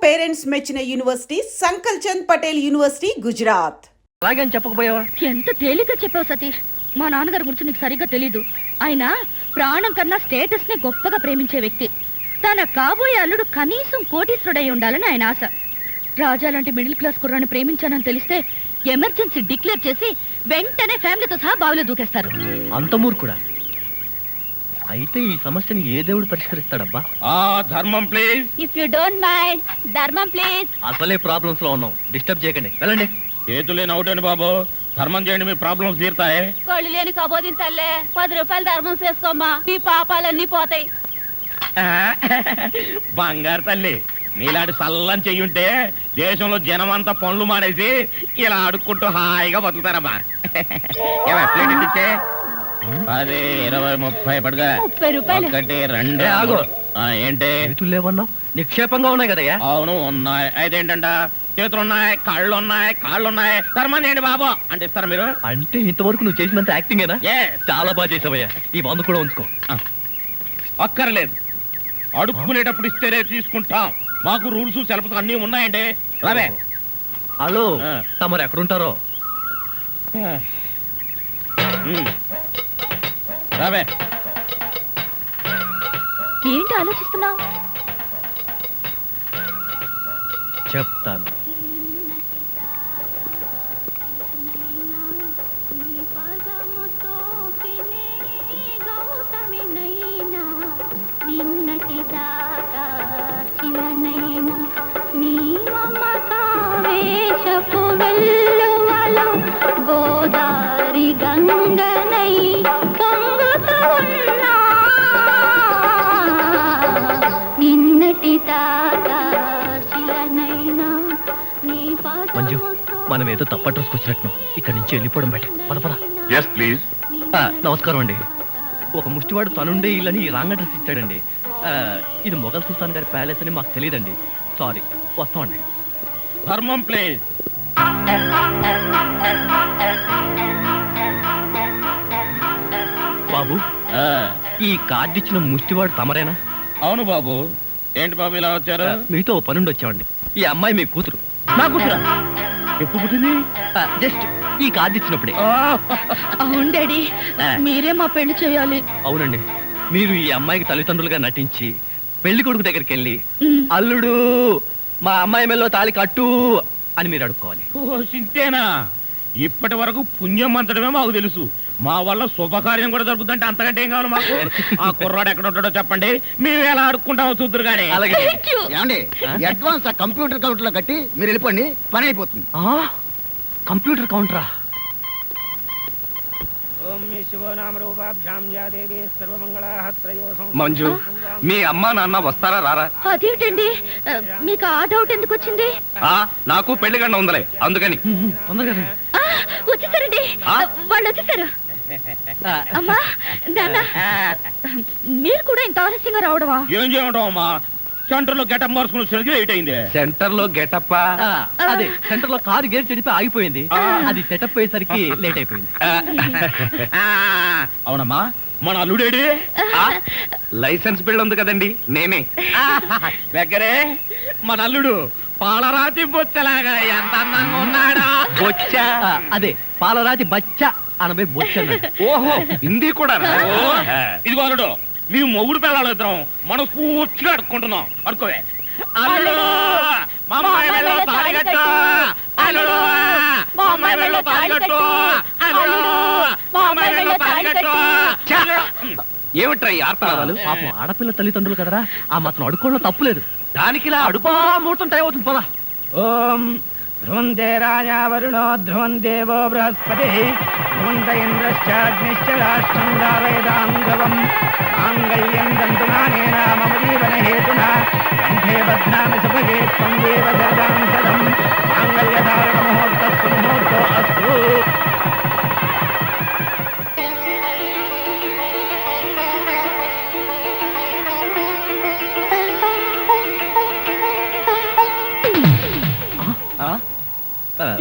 Parents మెచ్చిన university సంకల్ Chand Patel university Gujarat. అలాగని చెప్పకపోయావా? ఎంత తేలిగ్గా చెప్పావు సతీష్. మా నాన్నగారి గురించి నీకు సరిగ్గా తెలీదు. ఆయన ప్రాణం కన్నా స్టేటస్ ని గొప్పగా ప్రేమించే వ్యక్తి. తన కాబోయే అల్లుడు కనీసం కోటీశ్వరుడై ఉండాలని ఆయన ఆశ. రాజా లాంటి మిడిల్ క్లాస్ కుర్రాన్ని ప్రేమించానని తెలిస్తే ఎమర్జెన్సీ డిక్లేర్ చేసి వెంటనే ఫ్యామిలీతో సహా బావిలో దూకేస్తారు. అంత మూర్ఖుడా? అయితే ఈ సమస్యని ఏ దేవుడు పరిష్కరిస్తాడబ్బా? ధర్మం please. If you don't mind, ధర్మం ప్లీజ్. అసలే ప్రాబ్లమ్స్ లో ఉన్నాం, డిస్టర్బ్ చేయకండి, వెళ్ళండి. చేతులేని అవుటండి బాబు, ధర్మం చేయండి, మీ ప్రాబ్లమ్స్ తీరుతాయి. కళ్ళు లేని కబోదిన తల్లే, 10 రూపాయలు ధర్మం చేసుకోమ్మా, మీ పాపాలన్నీ పోతాయి. బంగారు తల్లి, నీలాంటి సల్లం చెయ్యుంటే దేశంలో జనం అంతా పనులు మానేసి ఇలా అడుక్కుంటూ హాయిగా బతుకుతారమ్మా. ప్లేట్ ఇచ్చే 10, 20, 30 పడుగా. 30 రూపాయలు. 1, 2 ఆగు. ఏంటి చేతులు లేవన్నావు? నిక్షేపంగా ఉన్నాయి కదయ్యా. అవును ఉన్నాయి. అయితే ఏంటంట, చేతులు ఉన్నాయి, కాళ్ళు ఉన్నాయి, కాళ్ళు ఉన్నాయి, ధర్మం చేయండి బాబు అంటే ఇస్తారా మీరు? అంటే ఇంతవరకు నువ్వు చేసినంత యాక్టింగేనా? Yes. చాలా బాగా చేసావయ్యా. ఈ మందు కూడా ఉంచుకో. అక్కర్లేదు, అడుక్కునేటప్పుడు ఇస్తేనే తీసుకుంటాం. మాకు రూల్స్ సెలబ్స్ అన్నీ ఉన్నాయండి. రావే. హలో, తమరు ఎక్కడుంటారో? రావే. ఏంటి ఆలోచిస్తున్నావు? చెప్తాను. గోదారి గంగనై పొంగుతున్నా నిన్నటి దాకా శిలనైనా నీ మంజు, మనం ఏదో తప్ప డ్రెస్కి వచ్చినట్టు ఇక్కడి నుంచి వెళ్ళిపోవడం బయట. పద పద. Yes please. నమస్కారం అండి. ఒక ముష్టివాడు తనుండే ఇల్లని రాంగ్ అడ్రస్ ఇచ్చాడండి. ఇది మొఘల్ సుల్తాన్ గారి ప్యాలెస్ అని మాకు తెలియదండి. సారీ, వస్తామండి. ధర్మం ప్లీజ్. బాబు, ఈ కార్డు ఇచ్చిన ముష్టివాడు తమరేనా? అవును బాబు. ఏంటి బాబు ఇలా వచ్చారు? మీతో ఓ పనుండి వచ్చామండి. ఈ అమ్మాయి మీ కూతురు. నా కూతురా? ఎప్పుడు పుట్టింది? జస్ట్ ఈ కార్డు ఇచ్చినప్పుడే. అవును డాడీ, మీరే మా పెళ్లి చేయాలి. అవునండి, మీరు ఈ అమ్మాయికి తల్లిదండ్రులుగా నటించి పెళ్లి కొడుకు దగ్గరికి వెళ్ళి అల్లుడు మా అమ్మాయి మెల్లో తాళి కట్టు అని మీరు అడుక్కోవాలి. ఓ సింతేనా? ఇప్పటి వరకు పుణ్యం అంతటమే మాకు తెలుసు. మా వల్ల శుభకార్యం కూడా జరుగుతుందంటే అంతకంటే ఏం కావాలి మాకు? ఆ కుర్రాడు ఎక్కడ ఉంటాడో చెప్పండి, మేము ఎలా అడుక్కుంటామో చూద్దరు కానీ. అలాగే. ఏమండి, అడ్వాన్స్ కంప్యూటర్ కౌంటర్ లో కట్టి మీరు వెళ్ళిపోండి, పని అయిపోతుంది. కంప్యూటర్ కౌంటరా? మంజు, మీ అమ్మా నాన్న వస్తారా రారా? అదేంటండి, మీకు ఆ డౌట్ ఎందుకు వచ్చింది? నాకు పెళ్లి గంట ఉందలే, అందుకని. తొందరగా. వచ్చేసారండి, వాళ్ళు వచ్చేసారు. అమ్మా నాన్న, మీరు కూడా ఇంత ఆలస్యంగా రావడమా? ఏం చేయడం అమ్మా, సెంటర్ లో గెటప్ మార్చుకుని వచ్చేసరికి లేట్ అయింది. సెంటర్ లో గెటప్? అదే, సెంటర్ లో కారు గేర్ చెడిపి ఆగిపోయింది. అది సెటప్ అయ్యేసరికి లేట్ అయిపోయింది. అవునమ్మా, మన అల్లుడేడి? లైసెన్స్ బిల్ ఉంది కదండి, నేనే. దగ్గరే మన అల్లుడు పాలరాతి బొచ్చలాగా ఎంత అందంగా ఉన్నాడా? బొచ్చ? అదే, పాలరాతి బచ్చ అనబై బొచ్చ. ఓహో, హిందీ కూడా. ఇదిగో అల్లుడు, మీ మొగుడు పిల్లలు ఇద్దరం మనం పూర్తిగా అడుక్కుంటున్నాం. అడుకోవే. అల్లుడు, మా అమ్మాయి మెడలో తాళి కట్టు. అల్లుడు, మా అమ్మాయి మెడలో తాళి కట్టు. అల్లుడు, మా అమ్మాయి మెడలో తాళి కట్టు. ఏమిట్రా ఈ ఆర్తనాదాలు? పాపం ఆడపిల్ల తల్లిదండ్రులు కదరా, ఆ మాత్రం అడుక్కోవడం తప్పులేదు. దానికి ఇలా అడుపా ముహూర్తం టైం అవుతుంది. పదా. ఓం ధ్రువంతే రాజా వరుణో ధ్రువం దేవో బృహస్పతి ధ్రువంత ఇంద్రశ్చాగ్నిశ్చ రాష్ట్రం దారయదాం ధ్రువం మాంగళ్యం దంతునానేన మమ జీవన హేతునా కంఠే బధ్నామి సుభగే త్వం దేవ శరదాం శతం మాంగళ్యధారణ ముహూర్తస్సు ముహూర్తో అస్తు.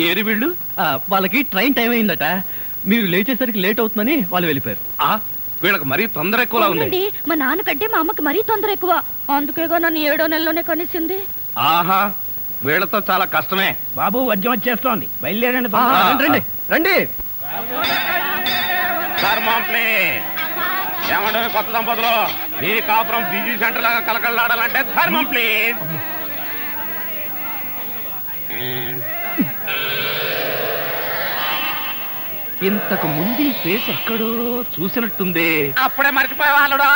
ఏరి వీళ్ళు వాళ్ళకి ట్రైన్ టైం అయిందట. మీరు లేచేసరికి లేట్ అవుతుందని వాళ్ళు వెళ్ళిపోయారు. వీళ్ళకి మరీ తొందర ఎక్కువలా ఉంది. మా నాన్నకంటే మా అమ్మకి మరీ తొందర ఎక్కువ. అందుకేగా నన్ను 7వ నెలలోనే కనిసింది. ఆహా వీళ్ళతో చాలా కష్టమే. బాబు వద్యం వచ్చేస్తోంది, బయలుదేరండి. రండి రండి. ఏమంటే కొత్త దంపతులు మీ కాపురం బిజీ సెంటర్ లాగా కలకలాడాలంటే ధర్మం ప్లీజ్. ఇంతకు ముందు ఈ ఫేస్ ఎక్కడో చూసినట్టుంది. అప్పుడే మర్చిపోయే వాళ్ళుడా.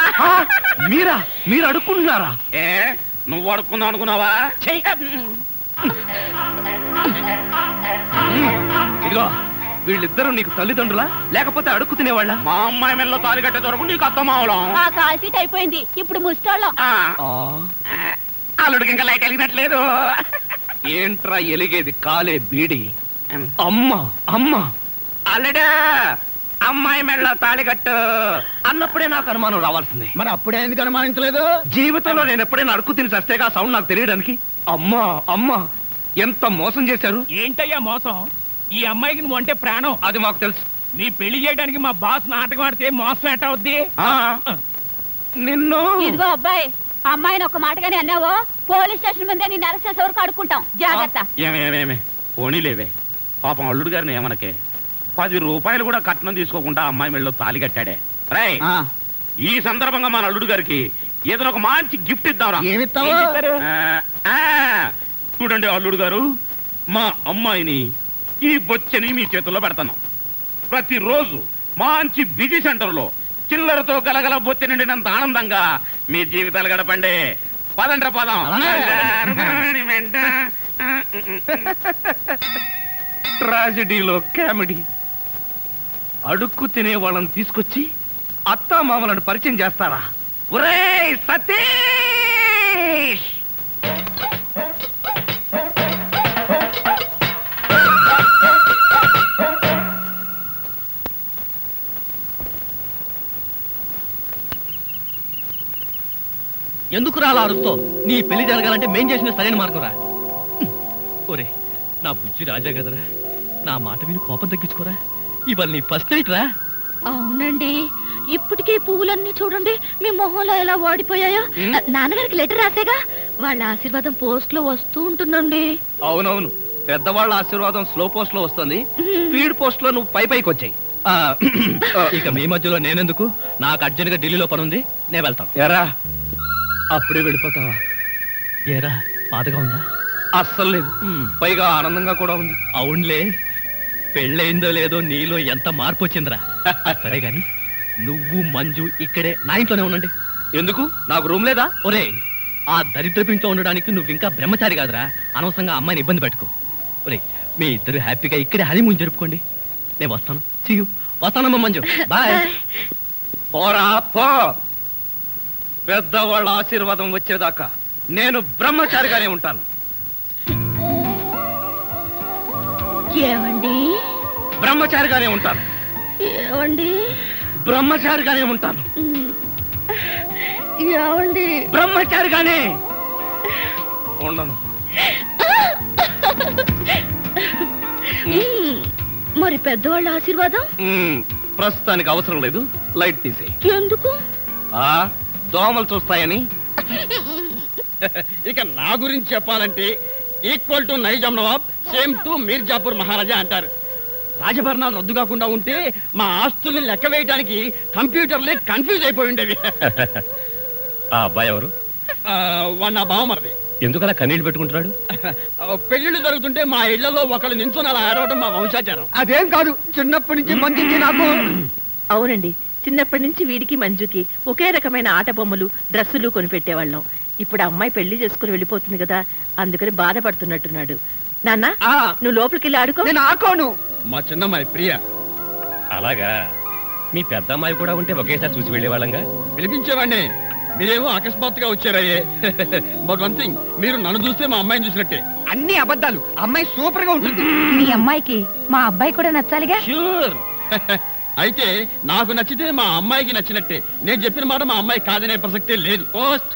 మీరా? మీరు అడుక్కుంటున్నారా? ఏ నువ్వు అడుక్కుందాం అనుకున్నావా? ఇదిగో వీళ్ళిద్దరూ నీకు తల్లిదండ్రులా లేకపోతే అడుక్కు తినేవాళ్ళ? మా అమ్మాయి మెల్లో తాలి కట్టే దొరకు నీకు అత్తమావలం. ఆ కాల్ సీట్ అయిపోయింది, ఇప్పుడు ముస్టోళ్ళం. అల్లుడికి ఇంకా లైట్ వెలిగినట్లేదు. ఏంట్రా ఎలిగేది? కాలే బీడి. అమ్మ అమ్మ అల్లుడు అమ్మాయి మెల్లో తాళి కట్టు అన్నప్పుడే నాకు అనుమానం రావాల్సింది. మరి అప్పుడే ఎందుకు అనుమానించలేదు? జీవితంలో నేను ఎప్పుడైనా అడుక్కు తిని చస్తేగా సౌండ్ నాకు తెలియడానికి. అమ్మా అమ్మా ఎంత మోసం చేశారు. ఏంటయ్యా మోసం? ఈ అమ్మాయికి నువ్వు అంటే ప్రాణం. అది మాకు తెలుసు. నీ పెళ్లి చేయడానికి మా బాస్ నాటకం ఆడితే మోసం ఎట్ట అవుద్ది? నిన్ను ఇదిగో అబ్బాయి, అమ్మాయిని ఒక మాటగానే అన్నావో పోలీస్ స్టేషన్ ముందే నేను అరెస్ట్ చేసే వరకు అడుక్కుంటాం. జాగ్రత్త. ఏమేమేమే పోనీలేవే, పాపం అల్లుడు గారిని ఏమనకే. 10 రూపాయలు కూడా కట్నం తీసుకోకుండా అమ్మాయి మెళ్ళలో తాళి కట్టాడే. రై ఈ సందర్భంగా మన అల్లుడు గారికి ఏదైనా ఒక మంచి గిఫ్ట్ ఇద్దాంరా. ఏమిస్తావు? చూడండి అల్లుడు గారు, మా అమ్మాయిని ఈ బొచ్చని మీ చేతుల్లో పెడతాను. ప్రతిరోజు మంచి బిజీ సెంటర్లో చిల్లరతో గలగల బొచ్చ నిండినంత ఆనందంగా మీ జీవితాలు గడపండి. పదండ్ర పదం. ట్రాజెడీలో కామెడీ. అడుక్కు తినే వాళ్ళని తీసుకొచ్చి అత్తా మామలను పరిచయం చేస్తారా? ఒరేయ్ సతీష్! ఎందుకు రాలా అరుస్తో? నీ పెళ్లి జరగాలంటే మేం చేసిన సరైన మార్గం రా. ఒరే నా బుజ్జి రాజా కదరా, నా మాట విని కోపం తగ్గించుకోరా. ఇవాళ నీ ఫస్ట్ నైట్ రా. అవునండి, ఇప్పటికే పువ్వులన్నీ చూడండి మీ మొహంలో ఎలా వాడిపోయాయో. నాన్నగారికి లెటర్ రాసేగా, వాళ్ళ ఆశీర్వాదం పోస్ట్ లో వస్తూ ఉంటుందండి. అవునవును, పెద్దవాళ్ళ ఆశీర్వాదం స్లో పోస్ట్ లో వస్తుంది, స్పీడ్ పోస్ట్ లో నువ్వు పైకి వచ్చాయి. ఇక మీ మధ్యలో నేనెందుకు? నాకు అర్జెంట్ గా ఢిల్లీలో పని ఉంది, నేను వెళ్తాను. ఎరా అప్పుడే వెళ్ళిపోతావా? ఏరా బాధగా ఉందా? అస్సలు లేదు, పైగా ఆనందంగా కూడా ఉంది. అవునులే, పెళ్ళయిందో లేదో నీలో ఎంత మార్పు వచ్చిందిరా. సరే గాని నువ్వు మంజు ఇక్కడే నా ఇంట్లోనే ఉండండి. ఎందుకు? నాకు రూమ్ లేదా? ఒరే ఆ దరిద్రపు ఇంట్లో ఉండడానికి నువ్వు ఇంకా బ్రహ్మచారి కాదురా. అనవసరంగా అమ్మాయిని ఇబ్బంది పెట్టుకో. ఒరే మీ ఇద్దరు హ్యాపీగా ఇక్కడే హనీమూన్ జరుపుకోండి. నేను వస్తాను. See you. వస్తానమ్మా మంజు, బాయ్. పోరా పో. పెద్దవాళ్ళ ఆశీర్వాదం వచ్చేదాకా నేను బ్రహ్మచారిగానే ఉంటాను. ఏమండి? బ్రహ్మచారిగానే ఉంటాను. ఏమండి? బ్రహ్మచారిగానే ఉంటాను. ఏమండి? బ్రహ్మచారిగానే ఉండను. మరి పెద్దవాళ్ళ ఆశీర్వాదం ప్రస్తుతానికి అవసరం లేదు, లైట్ తీసేయి. ఎందుకు? దోమలు చూస్తాయని. ఇక నా గురించి చెప్పాలంటే equal to Nizam nawab, same to Mirzapur maharaja అంటారు. రాజభరణాలు రద్దు కాకుండా ఉంటే మా ఆస్తుల్ని లెక్క వేయడానికి కంప్యూటర్లే కన్ఫ్యూజ్ అయిపోయి ఉండేవి. ఆ అబ్బాయి ఎవరు? వాడు నా బావమరిది. ఎందుకలా కన్నీళ్ళు పెట్టుకుంటున్నాడు? పెళ్లిళ్ళు జరుగుతుంటే మా ఇళ్లలో ఒకళ్ళు నించుని అలా ఆడవడం మా వంశాచారం. అదేం కాదు, చిన్నప్పటి నుంచి మంచిది నాకు. అవునండి, చిన్నప్పటి నుంచి వీడికి మంజుకి ఒకే రకమైన ఆట బొమ్మలు డ్రెస్సులు కొనిపెట్టేవాళ్ళం. ఇప్పుడు అమ్మాయి పెళ్లి చేసుకుని వెళ్ళిపోతుంది కదా, అందుకని బాధపడుతున్నట్టున్నాడు. నాన్న నువ్వు లోపలికి వెళ్ళి ఆడుకో. నేను ఆకోను. మా చిన్నమ్మాయి ప్రియ. అలాగా, మీ పెద్ద అమ్మాయి కూడా ఉంటే ఒకేసారి చూసి వెళ్ళేవాళ్ళంగా. పిలిపించేవాడిని, మీరేమో అకస్మాత్తుగా వచ్చారయ్యే. బట్ వన్ థింగ్, మీరు నన్ను చూస్తే మా అమ్మాయిని చూసినట్టే. అన్ని అబద్ధాలు. అమ్మాయి సూపర్ గా ఉంటుంది. మీ అమ్మాయికి మా అబ్బాయి కూడా నచ్చాలిగా. ష్యూర్. అయితే నాకు నచ్చితే మా అమ్మాయికి నచ్చినట్టే. నేను చెప్పిన మాట మా అమ్మాయి కాదనే ప్రసక్తే లేదు. పోస్ట్.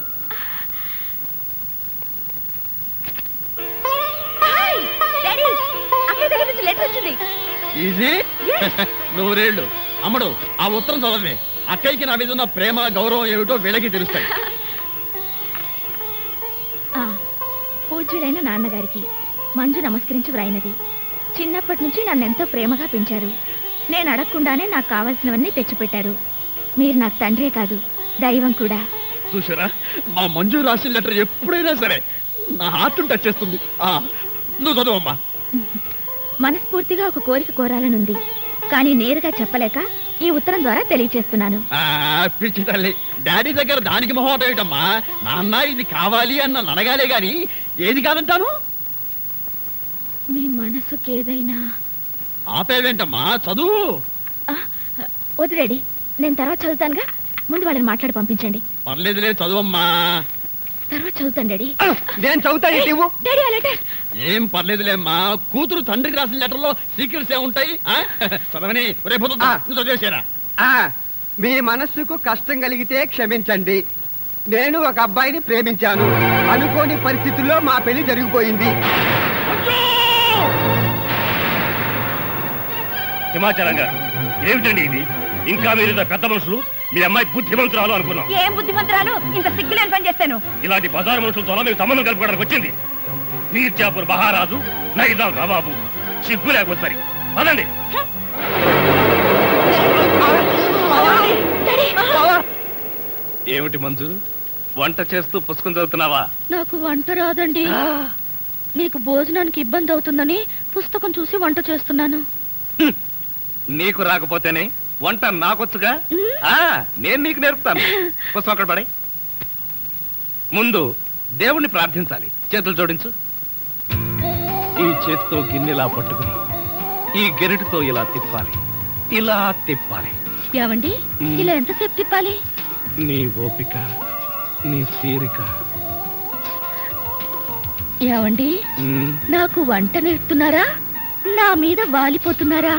ఈజీ. నూరేళ్ళు. అమ్మడు, ఆ ఉత్తరం చదవే. అక్కయ్యకి నా మీద ఉన్న ప్రేమ గౌరవం ఏమిటో వీళ్ళకి తెలుస్తాయి. పూజ పూజ్యులైన నాన్నగారికి మంజు నమస్కరించి వ్రాయినది. చిన్నప్పటి నుంచి నన్నెంతో ప్రేమగా పెంచారు. నేను అడగకుండానే నాకు కావాల్సినవన్నీ తెచ్చిపెట్టారు. మీరు నాకు తండ్రే కాదు, దైవం కూడా. చూసారా, మా మంజు రాసిన లెటర్ ఎప్పుడైనా సరే నా హార్ట్ టచ్ చేస్తుంది. నువ్వు చదువమ్మా. మనస్ఫూర్తిగా ఒక కోరిక కోరాలనుంది, కానీ నేరుగా చెప్పలేక ఈ ఉత్తరం ద్వారా తెలియచేస్తున్నాను. పిచ్చి తల్లి, డాడీ దగ్గర దానికి మొహమాట ఏమిటమ్మా? నాన్న ఇది కావాలి అన్న అడగాలే గాని ఏది కాదంటాను. మీ మనసుకి ఏదైనా ఆపేవేంటమ్మా, చదువు. వద్దు డాడీ, నేను తర్వాత చదువుతానుగా. ముందు వాళ్ళని మాట్లాడి పంపించండి. పర్లేదులే, చదువమ్మా. తర్వాత చదువుతాను డాడీ. నేను చదువుతాను. డాడీ ఆ లెటర్. ఏం పర్లేదులేమ్మా, కూతురు తండ్రికి రాసిన లెటర్లో సీక్రెట్స్ ఏముంటాయి? చదవని రేపు చదివేసారా? మీ మనస్సుకు కష్టం కలిగితే క్షమించండి. నేను ఒక అబ్బాయిని ప్రేమించాను. అనుకోని పరిస్థితుల్లో మా పెళ్లి జరిగిపోయింది. హిమాచలం గారు, ఏమిటండి ఇది? ఇంకా మీరు పెద్ద మనుషులు, మీ అమ్మాయి బుద్ధిమంతురాలు అనుకున్నాం. ఏం బుద్ధిమంతురాలు? ఇంత సిగ్గులేని పని చేస్తాను. ఇలాంటి బజారు మనుషులతో మేము సంబంధం కలుపుకోవడానికి వచ్చింది. మీర్జాపూర్ మహారాజు, నైజాం నవాబు. సిగ్గు లేకపోతే సరి పదండి. ఏమిటి మంజు, వంట చేస్తూ పుస్తకం చదువుతున్నావా? నాకు వంట రాదండి. మీకు భోజనానికి ఇబ్బంది అవుతుందని పుస్తకం చూసి వంట చేస్తున్నాను. నీకు రాకపోతేనే వంట నాకొచ్చుగా. నేను నీకు నేర్పుతాను. పుస్తకం అక్కడ పడే. ముందు దేవుణ్ణి ప్రార్థించాలి. చేతులు జోడించు. ఈ చేతితో గిన్నెలా పట్టుకుని ఈ గెరిటితో ఇలా తిప్పాలి, ఇలా తిప్పాలి. ఏవండి, ఇలా ఎంతసేపు తిప్పాలి? నీ ఓపిక, నీ తీరిక. ఏవండి, నాకు వంట నేర్పుతున్నారా? నా మీద వాలిపోతున్నారా?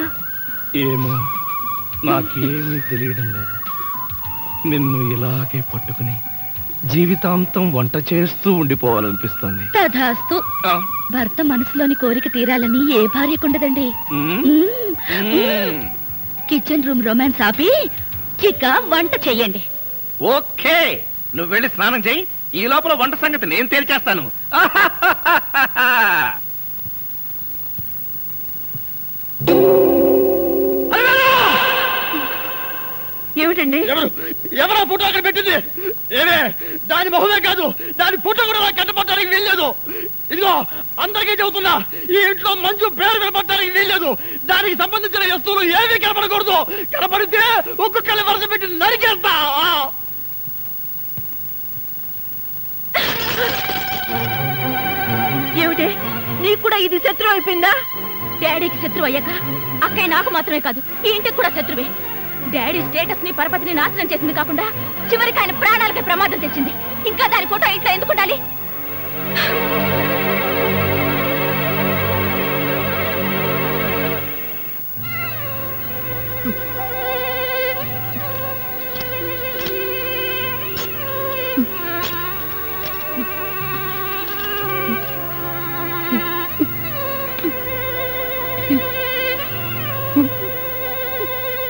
ఏమో, నాకేమీ తెలియడం లేదు. నిన్ను ఇలాగే పట్టుకుని జీవితాంతం వంట చేస్తూ ఉండిపోవాలనిపిస్తుంది. తధాస్తు. భర్త మనసులోని కోరిక తీరాలని ఏ భార్యకుండదండి. కిచెన్ రూమ్ రొమాన్స్ ఆపి చిక్క వంట చెయ్యండి. ఓకే, నువ్వు వెళ్ళి స్నానం చేయి. ఈ లోపల వంట సంగతి నేను తేల్చేస్తాను. ఏమిటండి? ఎవరో ఫోటో అక్కడ పెట్టింది? ఏమే, దాని మొహమే కాదు, దాని ఫోటో కూడా నాకు కట్టపడటానికి వీల్లేదు. ఇదిగో అందరికీ చెబుతున్నా, ఈ ఇంట్లో మంజు పేరు కనపడటానికి వీల్లేదు. దానికి సంబంధించిన వస్తువులు ఏమీ కనపడకూడదు. కనపడితే ఒక్కొక్కరి వరుస పెట్టి నరికేస్తా. ఏమిటి, నీకు కూడా ఇది శత్రువు అయిపోయిందా? డాడీకి శత్రువు అయ్యాక అక్కయ్య నాకు మాత్రమే కాదు, ఈ ఇంటికి కూడా శత్రువే. డాడీ స్టేటస్ ని పరపతిని నాశనం చేసింది కాకుండా చివరికి ఆయన ప్రాణాలకి ప్రమాదం తెచ్చింది. ఇంకా దాని ఫోటో ఇంట్లో ఎందుకు ఉండాలి?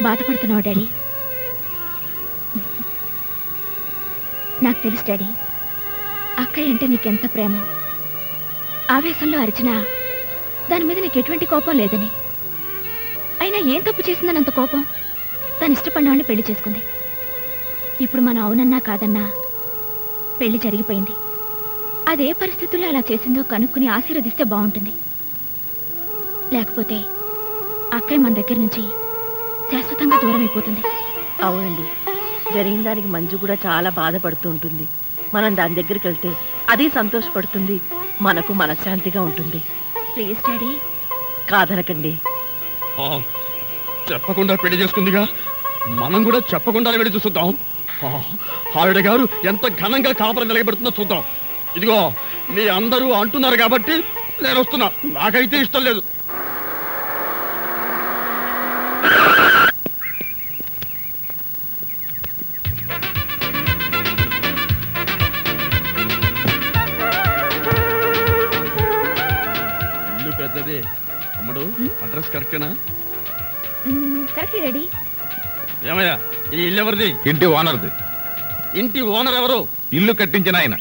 బాధపడుతున్నావు డాడీ? నాకు తెలుసు డాడీ, అక్కయ్య అంటే నీకెంత ప్రేమ. ఆవేశంలో అరిచినా దాని మీద నీకు ఎటువంటి కోపం లేదని. అయినా ఏం తప్పు చేసిందని అంత కోపం? తను ఇష్టపడిన వాళ్ళని పెళ్లి చేసుకుంది. ఇప్పుడు మనం అవునన్నా కాదన్నా పెళ్లి జరిగిపోయింది. అదే పరిస్థితుల్లో అలా చేసిందో కనుక్కుని ఆశీర్వదిస్తే బాగుంటుంది. లేకపోతే అక్కయ్య మన దగ్గర నుంచి శాశ్వతంగా దూరం అయిపోతుంది. అవునండి, జరిగిన దానికి మంజు కూడా చాలా బాధపడుతూ ఉంటుంది. మనం దాని దగ్గరికి వెళ్తే అది సంతోషపడుతుంది, మనకు మనశ్శాంతిగా ఉంటుంది. Please daddy. కాదనకండి. చెప్పకుండా పెళ్లి చేసుకుందిగా, మనం కూడా చెప్పకుండా వెళ్ళి చూద్దాం. ఆవిడ గారు ఎంత ఘనంగా కాపురం వెలగబెడుతుందో చూద్దాం. ఇదిగో మీ అందరూ అంటున్నారు కాబట్టి నేను వస్తున్నా. నాకైతే ఇష్టం లేదు. ఇల్లు పెద్దదే అమ్మడు. అడ్రస్ కరెక్టేనా? Correct daddy. ఏమయ్యా, ఈ ఇల్లు ఎవరిది? ఇంటి ఓనర్ది. ఇంటి ఓనర్ ఎవరు? ఇల్లు కట్టించిన ఆయన.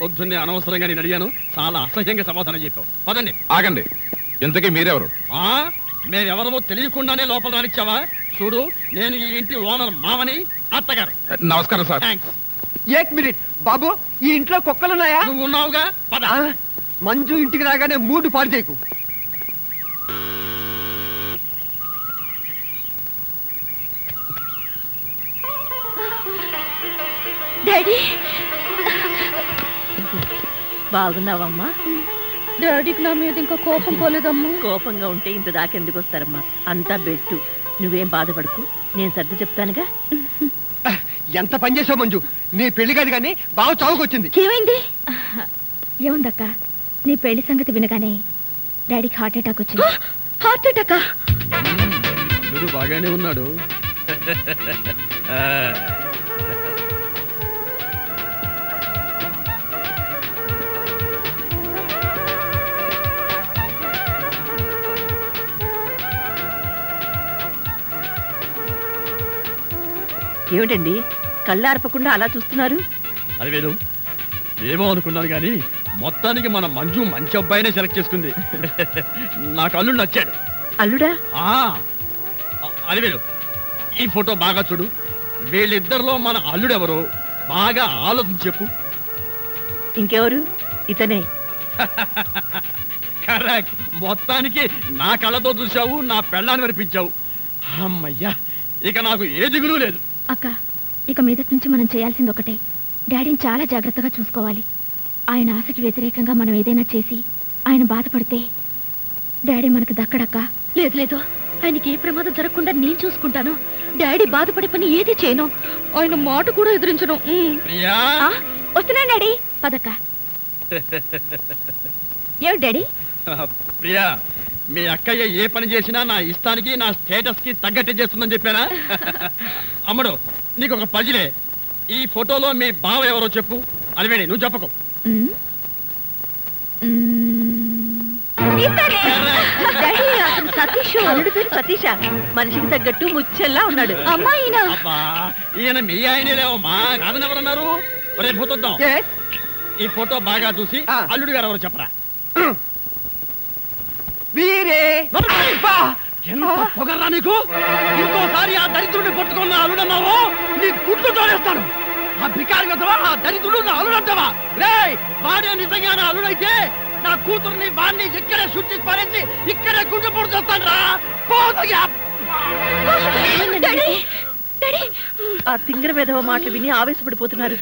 పొద్దున్నే అనవసరంగా నేను అడిగాను, చాలా అసహ్యంగా సమాధానం చెప్పావు. పదండి. ఆగండి, ఇంతకీ మీరెవరు? ఆ మేమెవరమో తెలియకుండానే లోపల రానిచ్చావా? చూడు, నేను ఈ ఇంటి ఓనర్ మామని, అత్తగారు. నమస్కారం సార్. థ్యాంక్స్. ఏక్ మినిట్ బాబు, ఈ ఇంట్లో కుక్కలున్నాయా? నువ్వు ఉన్నావుగా, పద. ఆ, మంజు ఇంటికి రాగానే మూడు పాడు చేయకు. డాడీ బాగున్నావమ్మా? డాడీకి నా మీద ఇంకా కోపం పోలేదమ్మా. కోపంగా ఉంటే ఇంత దాకెందుకు వస్తారమ్మా? అంతా బెట్టు. నువ్వేం బాధపడకు, నేను సర్ది చెప్తానుగా. ఎంత పని చేసావు మంజు, నీ పెళ్లి కాదు కానీ బాగా చావుకొచ్చింది. ఏమైంది? ఏముందక్క, నీ పెళ్లి సంగతి వినగానే డాడీకి హార్ట్ అటాక్ వచ్చింది. హార్ట్ అటాకా? వీడు బాగానే ఉన్నాడు. ఏమిటండి కళ్ళార్పకుండా అలా చూస్తున్నారు? అది వేరు, ఏమో అనుకున్నాను కానీ మొత్తానికి మన మంజు మంచి అబ్బాయినే సెలెక్ట్ చేసుకుంది. నాకు అల్లుడు నచ్చాడు. అల్లుడా? అది వేరు, ఈ ఫోటో బాగా చూడు. వీళ్ళిద్దరిలో మన అల్లుడెవరో బాగా ఆలోచించి చెప్పు. ఇంకెవరు? ఇతనే. కరెక్ట్. మొత్తానికి నా కళ్ళతో చూసావు, నా పెళ్ళాన్ని వినిపించావు. అమ్మయ్యా, ఇక నాకు ఏ దిగులు లేదు. అక్క, ఇక మీదటి నుంచి మనం చేయాల్సింది ఒకటే, డాడీని చాలా జాగ్రత్తగా చూసుకోవాలి. ఆయన ఆశకి వ్యతిరేకంగా మనం ఏదైనా చేసి ఆయన బాధపడితే డాడీ మనకు దక్కడక్క. లేదు లేదు, ఆయనకి ఏ ప్రమాదం జరగకుండా నేను చూసుకుంటాను. డాడీ బాధపడే పని ఏది చేయను, ఆయన మాట కూడా ఎదిరించను. ప్రియా, వస్తున్నా డాడీ, పదక్క. ఏమిటి డాడీ? ప్రియా, మీ అక్కయ్య ఏ పని చేసినా నా ఇష్టానికి, నా స్టేటస్ కి తగ్గట్టే చేస్తుందని చెప్పానా? అమ్మడు, నీకు ఒక పజిలే. ఈ ఫోటోలో మీ బావ ఎవరో చెప్పు. అలివేణి, నువ్వు చెప్పకు. సతీష్. అల్లుడి పేరు సతీష. మనిషికి తగ్గట్టు ముచ్చెల్లా ఉన్నాడు. అమ్మాయినా? అబ్బా, ఈయన మీ ఆయనే లేవమ్మా, కాదని ఎవరన్నారు? రేపు పోతుందాం. Yes. ఈ ఫోటో బాగా చూసి అల్లుడు గారు ఎవరో చెప్పరా. వీరే బా! ఎంత పొగర్రా నీకు! ఇంకోసారి ఆ దరిద్రుడిని పట్టుకున్న అల్లుడన్నావో నీ గుడ్లు తోడేస్తాను. ఆ బికారి కదవా, ఆ దరిద్రుడు నా అల్లుడంటావా? రేయ్, వాడే నిజంగా నా అల్లుడైతే నా కూతుర్ని వాడిని ఇక్కడే శుద్ధి పారేసి ఇక్కడే గుడ్డు పొడి చేస్తాను రా. ఆ తింగర విధవ మాటలు విని ఆవేశపడిపోతున్నారు.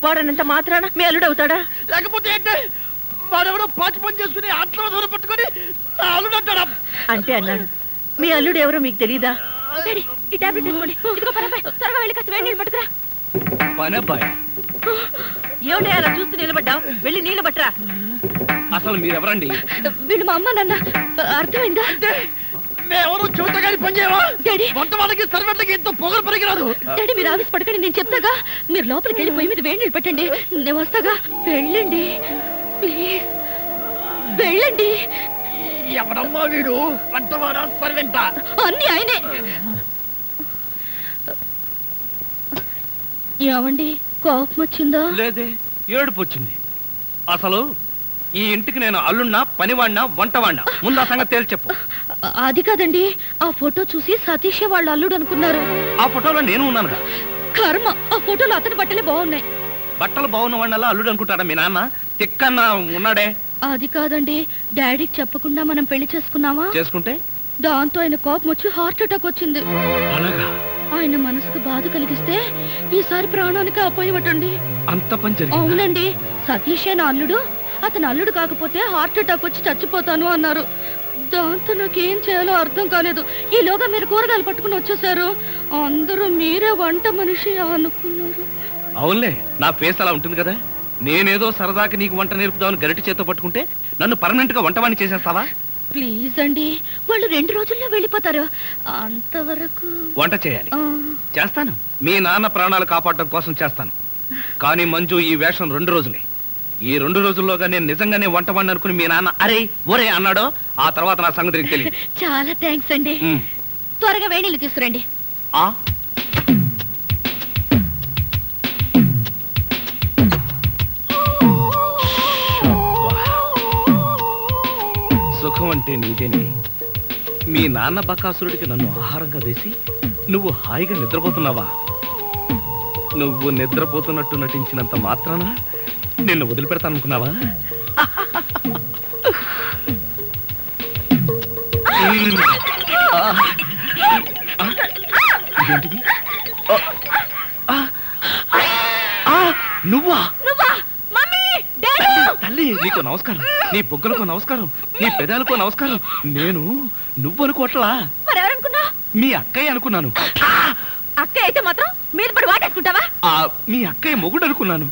వాడనంత మాత్రాన మీ అల్లుడు అవుతాడా? లేకపోతే ఏంటి? వాడెవడో పాచి పని చేసుకుని ఆత్మ దూరం పట్టుకుని నా అల్లుడంటాడా? అంటే అన్నాడు. మీ అల్లుడు ఎవరో మీకు తెలీదా? ఈ టాబ్లెట్ తీసుకోండి. ఇదిగో పనబ్బాయి, త్వరగా వెళ్ళి కాస్త వేడి నీళ్ళు పట్టుకురా. పనబ్బాయి, ఏమిటి అలా చూస్తూ నిలబడ్డావు? వెళ్ళి నీళ్ళు పట్టరా. అసలు మీరెవరండి? వీళ్ళు మా అమ్మ నాన్న. అర్థమైందా? మేమెవరు చెబుతాగాని పని చేయవా? డాడీ, వంట వాళ్ళకి సర్వెంట్లకి ఎంతో పొగరు పనికిరాదు. డాడీ మీరు ఆవేశ పడకండి, నేను చెప్తాగా. మీరు లోపలికి వెళ్ళి పొయ్యి మీద వేడి నీళ్ళు పెట్టండి, నేను వస్తాగా. వెళ్ళండి ప్లీజ్, వెళ్ళండి. ఎవడమ్మా వీడు? వంటవాడా సర్వెంటా? అన్ని ఆయనే. ఏమండి, కోపం వచ్చిందా? లేదే, ఏడుపు వచ్చింది. అసలు ఈ ఇంటికి నేను అల్లున్నా, పనివాడినా, వంటవాడినా? ముందు ఆ సంగతి తేల్చి చెప్పు. అది కాదండి, ఆ ఫోటో చూసి సతీష్ వాళ్ళ అల్లుడు అనుకున్నారు. ఆ ఫోటోలో నేను ఉన్నానుగా. కర్మ, ఆ ఫోటోలో అతని బట్టలే బాగున్నాయి. బట్టలు బాగున్న వాడినల్లా అల్లుడు అనుకుంటాడా మీ నాన్న? తిక్కన్న ఉన్నాడే. అది కాదండి, డాడీకి చెప్పకుండా మనం పెళ్లి చేసుకున్నావా? చేసుకుంటే దాంతో ఆయన కోపం వచ్చి హార్ట్ అటాక్ వచ్చింది. అలాగా? ఆయన మనసుకు బాధ కలిగిస్తే ఈసారి ప్రాణానికి అపాయమటండి. అంత పని జరిగిందా? అవునండి, సతీషే నా అల్లుడు, అతను అల్లుడు కాకపోతే హార్ట్ అటాక్ వచ్చి చచ్చిపోతాను అన్నారు. దాంతో నాకేం చేయాలో అర్థం కాలేదు. ఈలోగా మీరు కూరగాయలు పట్టుకుని వచ్చేసారు. అందరూ మీరే వంట మనిషి అనుకున్నారు. అవునులే, నా ఫేస్ అలా ఉంటుంది కదా. నేనేదో సరదాకి నీకు వంట నేర్పుదామని గరిటి చేత్తో పట్టుకుంటే నన్ను పర్మనెంట్ గా వంటవాణ్ణి చేసేస్తావా? ప్లీజ్ అండి, వాళ్ళు 2 రోజుల్లో వెళ్ళిపోతారు. అంతవరకు వంట చేయాలి. చేస్తాను, మీ నాన్న ప్రాణాలు కాపాడటం కోసం చేస్తాను. కానీ మంజు, ఈ వేషం 2 రోజులే. ఈ 2 రోజుల్లోగా నేను నిజంగానే వంటవాణ్ణి అనుకుని మీ నాన్న అరే ఒరే అన్నాడో, ఆ తర్వాత నా సంగతి నీకు తెలియదు. చాలా థ్యాంక్స్ అండి. త్వరగా వేణీళ్ళు తీసుకురండి. ఆ సుఖం అంటే నీదేనే. మీ నాన్న బకాసురుడికి నన్ను ఆహారంగా వేసి నువ్వు హాయిగా నిద్రపోతున్నావా? నువ్వు నిద్రపోతున్నట్టు నటించినంత మాత్రాన నిన్ను వదిలిపెడతాననుకున్నావా? ఇదేంటిది? నువ్వా? తల్లి, నీకు నమస్కారం. నీ బొగ్గలకు నమస్కారం, నీ పెదాలకు నమస్కారం. నేను నువ్వనుకోవట్లా, మరెవరనుకున్నా? మీ అక్కయ్య అనుకున్నాను. అక్కయ్య అయితే మాత్రం మీద పడి వాటేసుకుంటావా? మీ అక్కయ్య మొగుడు అనుకున్నాను.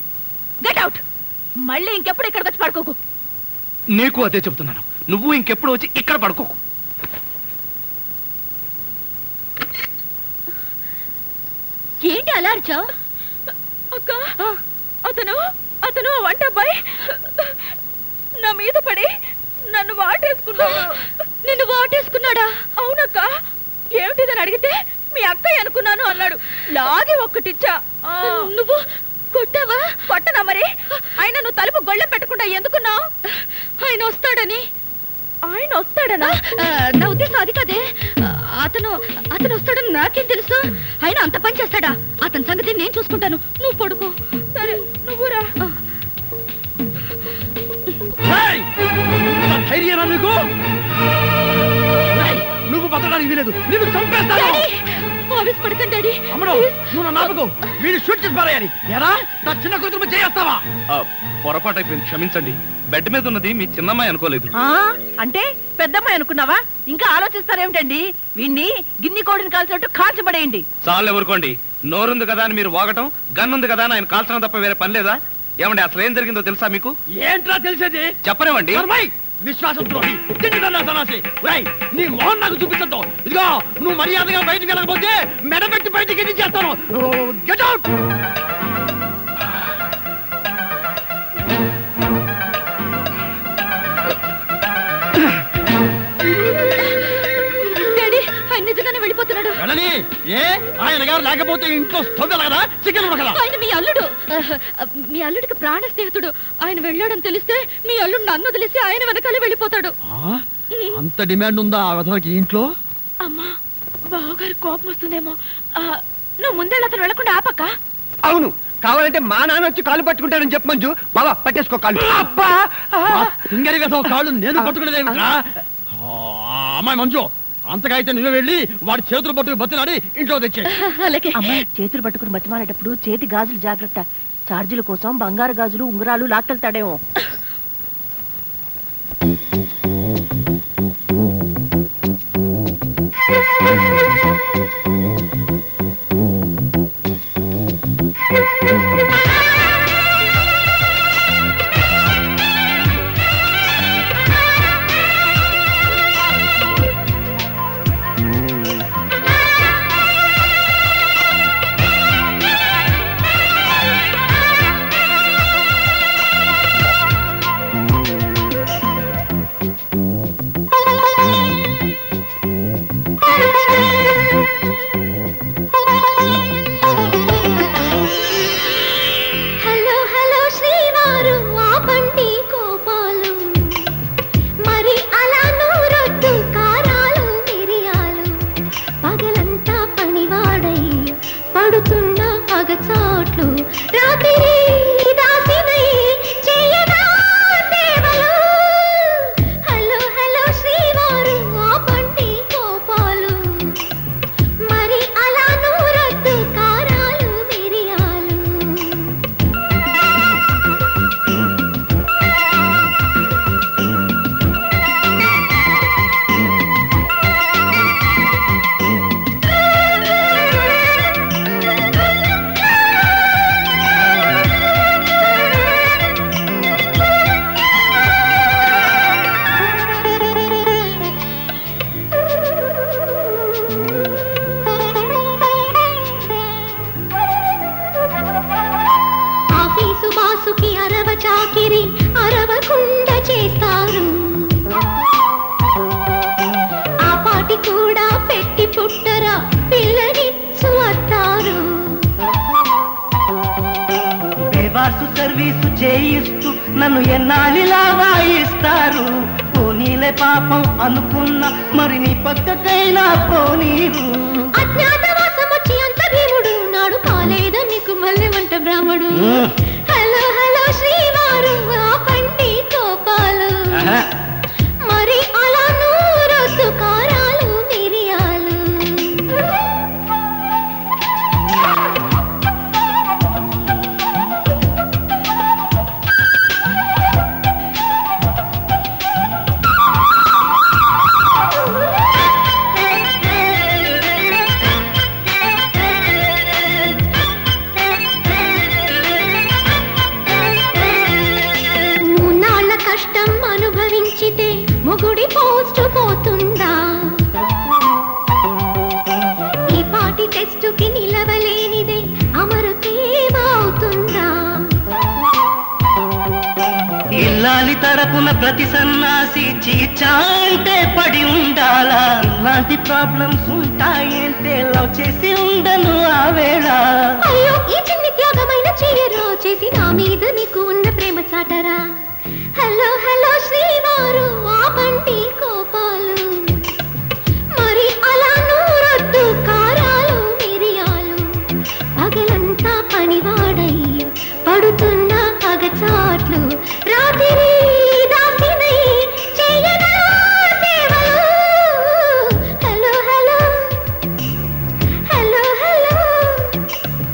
Get out. మళ్ళీ ఇంకెప్పుడు ఇక్కడికి వచ్చి పడుకోకు. నీకు అదే చెబుతున్నాను, నువ్వు ఇంకెప్పుడు వచ్చి ఇక్కడ పడుకోకు. ఏంటి అలా అరిచావు? అక్క, అతను వంట అబ్బాయి నా మీద పడి నన్ను వాటేసుకున్నాడు. నిన్ను వాటేసుకున్నాడా? అవునక్క. ఏమిటిదని అడిగితే మీ అక్కయ్య అనుకున్నాను అన్నాడు. లాగి ఒక్కటిచ్చా. నువ్వు కొట్టావా? కొట్టనా మరి. ఆయన నువ్వు తలుపు గొళ్ళెం పెట్టకుండా ఎందుకున్నావు? ఆయన వస్తాడని. ఆయన వస్తాడనా? నా ఉద్దేశం అది కదే. అతను వస్తాడని నాకేం తెలుసు? ఆయన అంత పని చేస్తాడా? అతని సంగతి నేను చూసుకుంటాను, నువ్వు పడుకో. సరే, నువ్వు రా. ధైర్యరా నీకు? నువ్వు బతకడానికి వీలేదు, నీకు చంపేస్తాను. ఆవేశపడకండి డాడీ. అమ్మడు, నువ్వు నా నాపకు. వీడు షూట్ చేసి పారేయాలి. ఎరా, నా చిన్న కూతురు చేస్తావా? పొరపాటు అయిపోయింది, క్షమించండి. బెడ్ మీద ఉన్నది మీ చిన్నమ్మాయి అనుకోలేదు. అంటే పెద్దమ్మాయి అనుకున్నావా? ఇంకా ఆలోచిస్తారేమిటండి? వీణ్ణి గిన్ని కోడిని కాల్చినట్టు కాల్చబడేయండి. చాలు ఎవరుకోండి. నోరుంది కదా అని మీరు వాగటం, గన్నుంది కదా అని ఆయన కాల్చడం తప్ప వేరే పని లేదా? ఏమండి, అసలు ఏం జరిగిందో తెలుసా మీకు? ఏంట్రా తెలిసేది? చెప్పనివ్వండి. విశ్వాసం ద్రోహి, సన్నాసి. నీ మోహన్ నాకు చూపించద్దు. ఇదిగో, నువ్వు మర్యాదగా బయటికి వెళ్ళకపోతే మెడబెట్టి బయటికి చేస్తాను. Get out. నిజంగానే వెళ్ళిపోతున్నాడు. ఏ ఆయన గారు లేకపోతే ఇంట్లో స్టవ్ కదా, చికెన్ ఉడకదా? ఆయన మీ అల్లుడికి ప్రాణ స్నేహితుడు. ఆయన వెళ్ళాడని తెలిస్తే మీ అల్లుడు నన్ను వదిలేసి ఆయన వెనకాలే వెళ్ళిపోతాడు. అంత డిమాండ్ ఉందా ఆ వెధవకి ఇంట్లో? అమ్మా, బావగారు కోపం వస్తుందేమో. నువ్వు ముందే అతను వెళ్ళకుండా ఆపక్క. అవును, కావాలంటే మా నాన్న వచ్చి కాళ్ళు పట్టుకుంటానని చెప్పు మంజు. బాబా పట్టేసుకో కాళ్ళు. అబ్బా, సింగరి వెధవ కాళ్ళు నేను పట్టుకునేదేమిట్రా? అమ్మాయి మంజు, అంతగా అయితే నువ్వే వెళ్ళి వాడి చేతులు పట్టుకు బతిలాడి ఇంట్లో తెచ్చే. అమ్మాయి చేతులు పట్టుకుని బతిమాలేటప్పుడు చేతి గాజులు జాగ్రత్త. చార్జీల కోసం బంగారు గాజులు ఉంగరాలు లాక్కెళ్తాడేమో. సర్వీసు చేయిస్తూ నన్ను ఎన్నాళ్ళిలా వాయిస్తారు. పోనీలే పాపం అనుకున్నా మరి నీ పక్కకైనా పోనీరు. అజ్ఞాతవాసం వచ్చి అంత భీముడు నాడు కాలేదా నీకు మళ్ళీ వంట బ్రాహ్మడు. హలో హలో శ్రీవారు ఆపండి కోపాలు, మరి అలా నూరొద్దు కారాలు మిరియాలు. మొగుడి పోస్టు పోతుందా, ఈ పాటి టెస్టుకి నిలవలేనిదే అమరుతేమవుతుందా. ఇల్లాలి తరపున ప్రతి సన్నాసి చీచాంటే పడి ఉండాలా. ఇలాంటి ప్రాబ్లమ్స్ ఉంటాయంటే లవ్ చేసి ఉండను ఆ వేళ. అయ్యో ఈ చిన్ని త్యాగమైన చెయ్యరా చేసి నా మీద నీకు ఉన్న ప్రేమ చాటరా. హలో హలో శ్రీవారు ఆపండి కోపాలు, మరి అలా నూరొద్దు కారాలు మిరియాలు. పగలంతా పనివాడై పడుతున్న పగచాట్లు రాత్రి